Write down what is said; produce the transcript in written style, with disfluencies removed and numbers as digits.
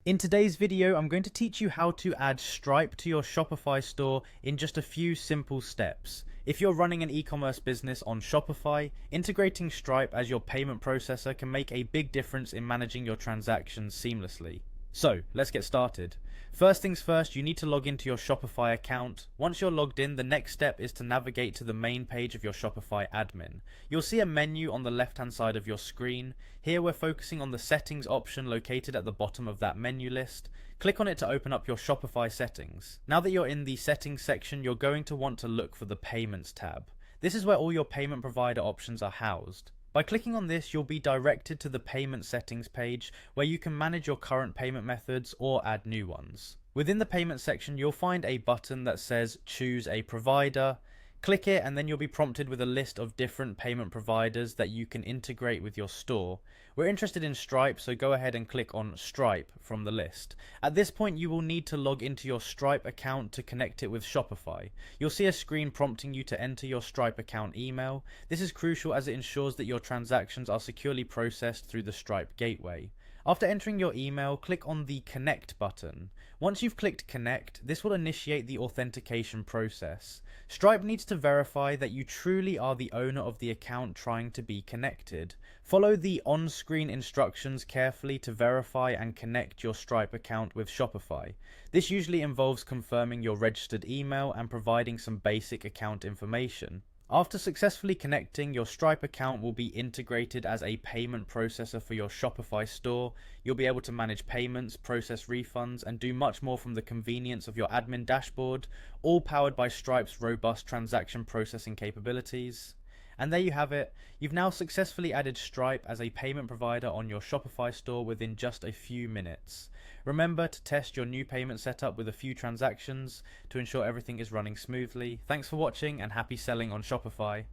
In today's video, I'm going to teach you how to add Stripe to your Shopify store in just a few simple steps. If you're running an e-commerce business on Shopify, integrating Stripe as your payment processor can make a big difference in managing your transactions seamlessly. So, let's get started. First things first, you need to log into your Shopify account. Once you're logged in, the next step is to navigate to the main page of your Shopify admin. You'll see a menu on the left-hand side of your screen. Here we're focusing on the settings option located at the bottom of that menu list. Click on it to open up your Shopify settings. Now that you're in the settings section, you're going to want to look for the payments tab. This is where all your payment provider options are housed. By clicking on this, you'll be directed to the payment settings page where you can manage your current payment methods or add new ones. Within the payment section, you'll find a button that says choose a provider. Click it and then you'll be prompted with a list of different payment providers that you can integrate with your store. We're interested in Stripe, so go ahead and click on Stripe from the list. At this point, you will need to log into your Stripe account to connect it with Shopify. You'll see a screen prompting you to enter your Stripe account email. This is crucial as it ensures that your transactions are securely processed through the Stripe gateway. After entering your email, click on the Connect button. Once you've clicked Connect, this will initiate the authentication process. Stripe needs to verify that you truly are the owner of the account trying to be connected. Follow the on-screen instructions carefully to verify and connect your Stripe account with Shopify. This usually involves confirming your registered email and providing some basic account information. After successfully connecting, your Stripe account will be integrated as a payment processor for your Shopify store. You'll be able to manage payments, process refunds, and do much more from the convenience of your admin dashboard, all powered by Stripe's robust transaction processing capabilities. And there you have it. You've now successfully added Stripe as a payment provider on your Shopify store within just a few minutes. Remember to test your new payment setup with a few transactions to ensure everything is running smoothly. Thanks for watching and happy selling on Shopify.